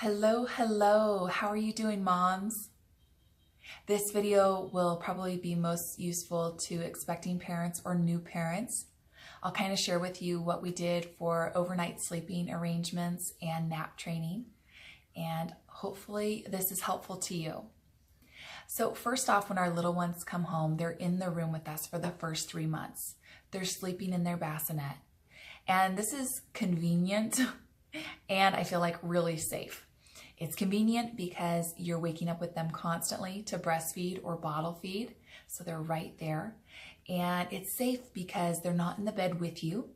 Hello, hello. How are you doing, moms? This video will probably be most useful to expecting parents or new parents. I'll kind of share with you what we did for overnight sleeping arrangements and nap training, and hopefully this is helpful to you. So first off, when our little ones come home, they're in the room with us for the first 3 months. They're sleeping in their bassinet. And this is convenient and I feel like really safe. It's convenient because you're waking up with them constantly to breastfeed or bottle feed, so they're right there. And it's safe because they're not in the bed with you.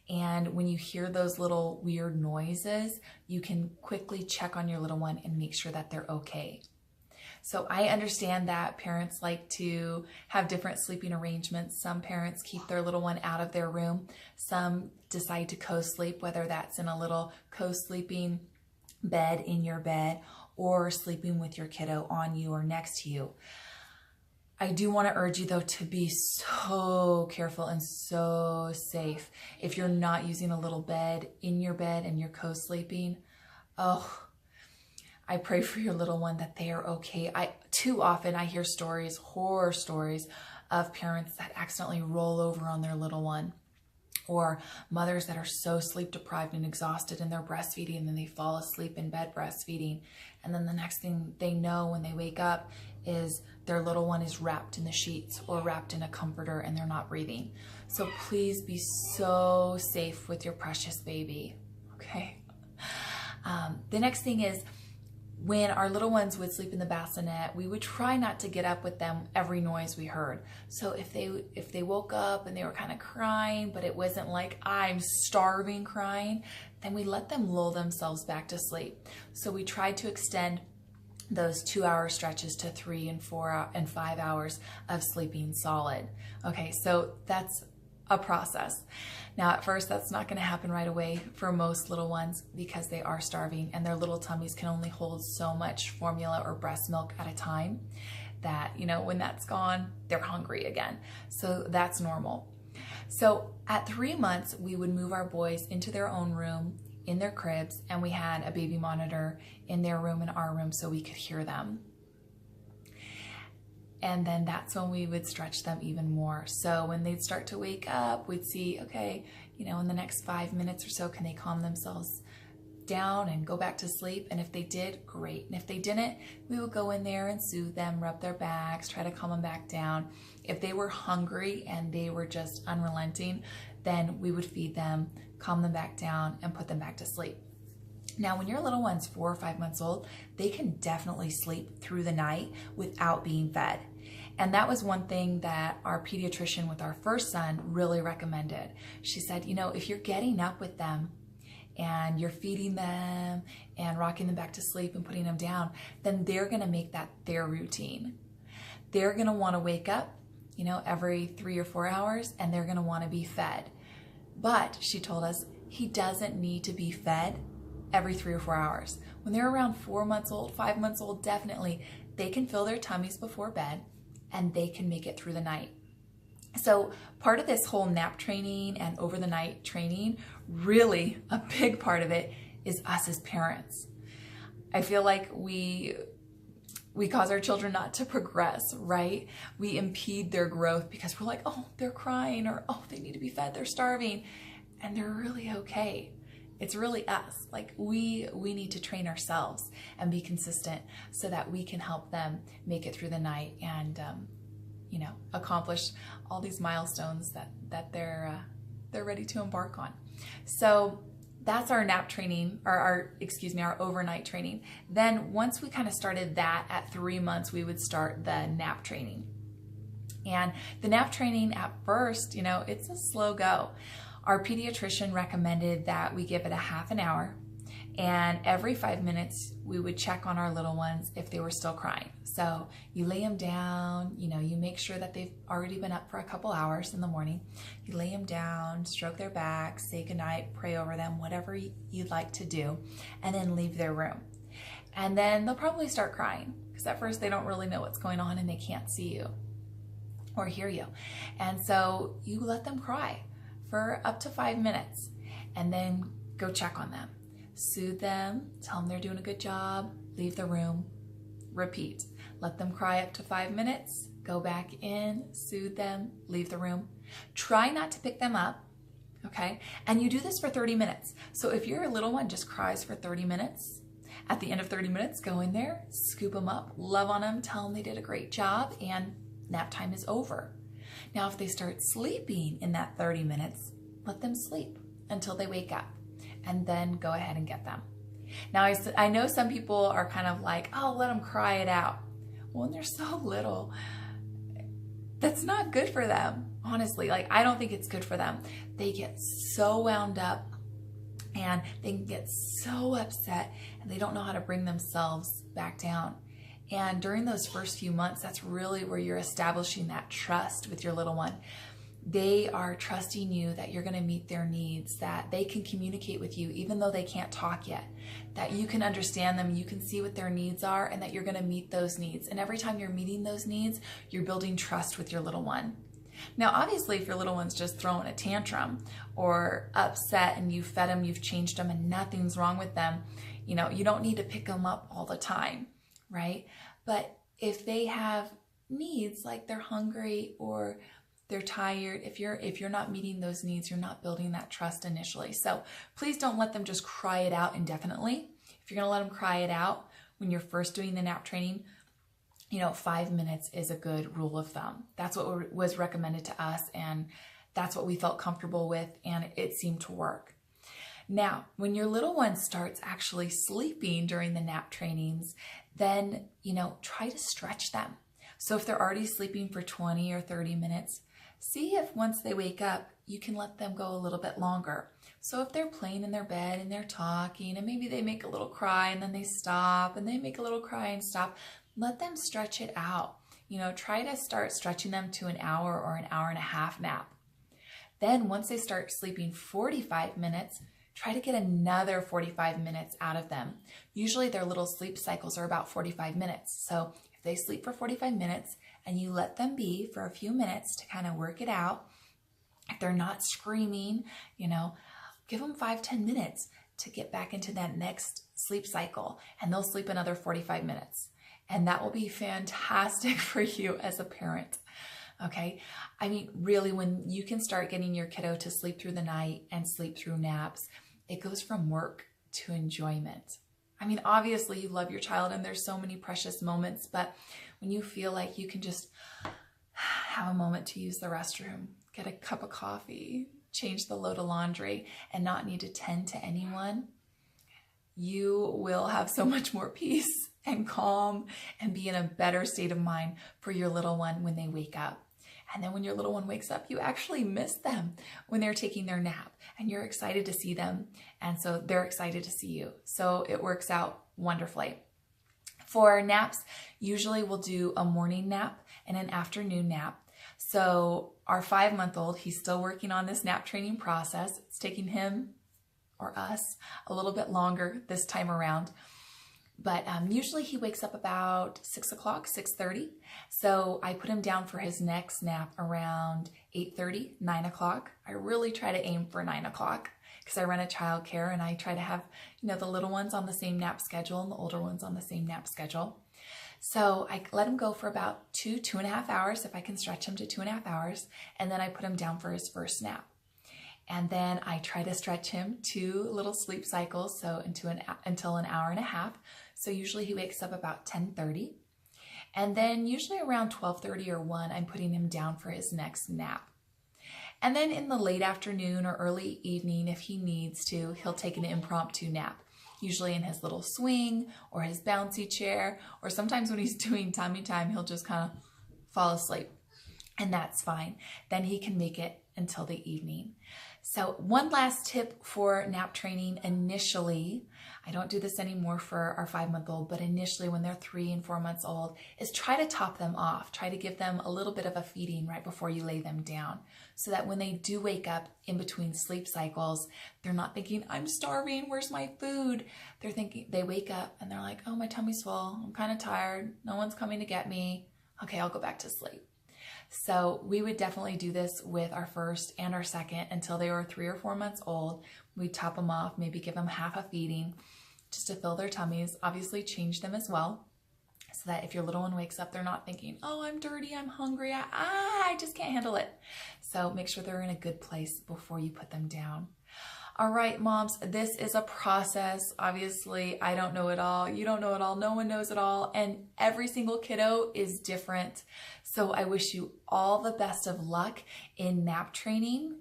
And when you hear those little weird noises, you can quickly check on your little one and make sure that they're okay. So I understand that parents like to have different sleeping arrangements. Some parents keep their little one out of their room. Some decide to co-sleep, whether that's in a little co-sleeping bed in your bed or sleeping with your kiddo on you or next to you. I do want to urge you though to be so careful and so safe. If you're not using a little bed in your bed and you're co-sleeping, I pray for your little one that they are okay. Too often I hear stories, horror stories of parents that accidentally roll over on their little one, or mothers that are so sleep deprived and exhausted and they're breastfeeding and then they fall asleep in bed breastfeeding. And then the next thing they know when they wake up is their little one is wrapped in the sheets or wrapped in a comforter and they're not breathing. So please be so safe with your precious baby, okay? The next thing is, when our little ones would sleep in the bassinet, we would try not to get up with them every noise we heard. So if they woke up and they were kind of crying, but it wasn't like I'm starving crying, then we let them lull themselves back to sleep. So we tried to extend those 2-hour stretches to 3 and 4 and 5 hours of sleeping solid. Okay, so that's a process. Now at first that's not going to happen right away for most little ones because they are starving and their little tummies can only hold so much formula or breast milk at a time that, when that's gone, they're hungry again. So that's normal. So at 3 months, we would move our boys into their own room in their cribs, and we had a baby monitor in their room and our room so we could hear them. And then that's when we would stretch them even more. So when they'd start to wake up, we'd see, okay, in the next 5 minutes or so, can they calm themselves down and go back to sleep? And if they did, great. And if they didn't, we would go in there and soothe them, rub their backs, try to calm them back down. If they were hungry and they were just unrelenting, then we would feed them, calm them back down, and put them back to sleep. Now, when your little one's 4 or 5 months old, they can definitely sleep through the night without being fed. And that was one thing that our pediatrician with our first son really recommended. She said, if you're getting up with them and you're feeding them and rocking them back to sleep and putting them down, then they're going to make that their routine. They're going to want to wake up, every 3 or 4 hours, and they're going to want to be fed. But she told us he doesn't need to be fed every 3 or 4 hours. When they're around 4 months old, 5 months old, definitely, they can fill their tummies before bed and they can make it through the night. So part of this whole nap training and over the night training, really a big part of it is us as parents. I feel like we cause our children not to progress, right? We impede their growth because we're like, oh, they're crying, or oh, they need to be fed, they're starving, and they're really okay. It's really us. Like we need to train ourselves and be consistent so that we can help them make it through the night and accomplish all these milestones that they're ready to embark on. So that's our nap training, or our overnight training. Then once we kind of started that at 3 months, we would start the nap training. And the nap training at first, it's a slow go. Our pediatrician recommended that we give it a half an hour, and every 5 minutes we would check on our little ones if they were still crying. So you lay them down, you make sure that they've already been up for a couple hours in the morning. You lay them down, stroke their back, say goodnight, pray over them, whatever you'd like to do, and then leave their room. And then they'll probably start crying because at first they don't really know what's going on and they can't see you or hear you. And so you let them cry for up to 5 minutes and then go check on them. soothe them, tell them they're doing a good job, leave the room, repeat. Let them cry up to 5 minutes, go back in, soothe them, leave the room. Try not to pick them up, okay? And you do this for 30 minutes. So if your little one just cries for 30 minutes, at the end of 30 minutes, go in there, scoop them up, love on them, tell them they did a great job, and nap time is over. Now, if they start sleeping in that 30 minutes, let them sleep until they wake up, and then go ahead and get them. Now, I know some people are kind of like, oh, let them cry it out. When they're so little, that's not good for them, honestly. Like, I don't think it's good for them. They get so wound up and they can get so upset and they don't know how to bring themselves back down. And during those first few months, that's really where you're establishing that trust with your little one. They are trusting you that you're going to meet their needs, that they can communicate with you even though they can't talk yet, that you can understand them, you can see what their needs are, and that you're going to meet those needs. And every time you're meeting those needs, you're building trust with your little one. Now, obviously, if your little one's just throwing a tantrum or upset and you've fed them, you've changed them, and nothing's wrong with them, you don't need to pick them up all the time, right? But if they have needs, like they're hungry or they're tired, if you're not meeting those needs, you're not building that trust initially. So please don't let them just cry it out indefinitely. If you're going to let them cry it out when you're first doing the nap training, 5 minutes is a good rule of thumb. That's what was recommended to us, and that's what we felt comfortable with, and it seemed to work. Now, when your little one starts actually sleeping during the nap trainings, then, try to stretch them. So if they're already sleeping for 20 or 30 minutes, see if once they wake up, you can let them go a little bit longer. So if they're playing in their bed and they're talking and maybe they make a little cry and then they stop and they make a little cry and stop, let them stretch it out. Try to start stretching them to an hour or an hour and a half nap. Then once they start sleeping 45 minutes, try to get another 45 minutes out of them. Usually their little sleep cycles are about 45 minutes. So if they sleep for 45 minutes and you let them be for a few minutes to kind of work it out, if they're not screaming, give them 5-10 minutes to get back into that next sleep cycle, and they'll sleep another 45 minutes. And that will be fantastic for you as a parent. Okay. I mean, really, when you can start getting your kiddo to sleep through the night and sleep through naps, it goes from work to enjoyment. I mean, obviously you love your child and there's so many precious moments, but when you feel like you can just have a moment to use the restroom, get a cup of coffee, change the load of laundry, and not need to tend to anyone, you will have so much more peace and calm and be in a better state of mind for your little one when they wake up. And then when your little one wakes up, you actually miss them when they're taking their nap and you're excited to see them. And so they're excited to see you. So it works out wonderfully. For naps, usually we'll do a morning nap and an afternoon nap. So our 5-month-old, he's still working on this nap training process. It's taking him or us a little bit longer this time around. But usually he wakes up about 6 o'clock, 6:30. So I put him down for his next nap around 8:30, 9 o'clock. I really try to aim for 9 o'clock because I run a childcare and I try to have, the little ones on the same nap schedule and the older ones on the same nap schedule. So I let him go for about 2.5 hours, if I can stretch him to 2.5 hours. And then I put him down for his first nap. And then I try to stretch him 2 little sleep cycles, so until an hour and a half. So usually he wakes up about 10:30. And then usually around 12:30 or 1, I'm putting him down for his next nap. And then in the late afternoon or early evening, if he needs to, he'll take an impromptu nap, usually in his little swing or his bouncy chair, or sometimes when he's doing tummy time, he'll just kind of fall asleep. And that's fine. Then he can make it until the evening. So one last tip for nap training initially, I don't do this anymore for our 5-month-old, but initially when they're 3 and 4 months old, is try to top them off. Try to give them a little bit of a feeding right before you lay them down so that when they do wake up in between sleep cycles, they're not thinking, I'm starving, where's my food? They're thinking, they wake up and they're like, oh, my tummy's full, I'm kind of tired, no one's coming to get me. Okay, I'll go back to sleep. So we would definitely do this with our first and our second until they were 3 or 4 months old. We'd top them off, maybe give them half a feeding just to fill their tummies. Obviously change them as well, so that if your little one wakes up, they're not thinking, oh, I'm dirty, I'm hungry, I just can't handle it. So make sure they're in a good place before you put them down. All right, moms, this is a process. Obviously, I don't know it all. You don't know it all. No one knows it all. And every single kiddo is different. So I wish you all the best of luck in nap training.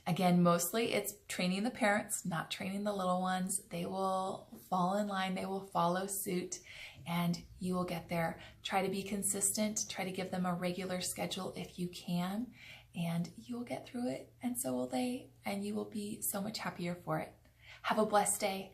Again, mostly it's training the parents, not training the little ones. They will fall in line. They will follow suit, and you will get there. Try to be consistent. Try to give them a regular schedule if you can, and you will get through it, and so will they, and you will be so much happier for it. Have a blessed day.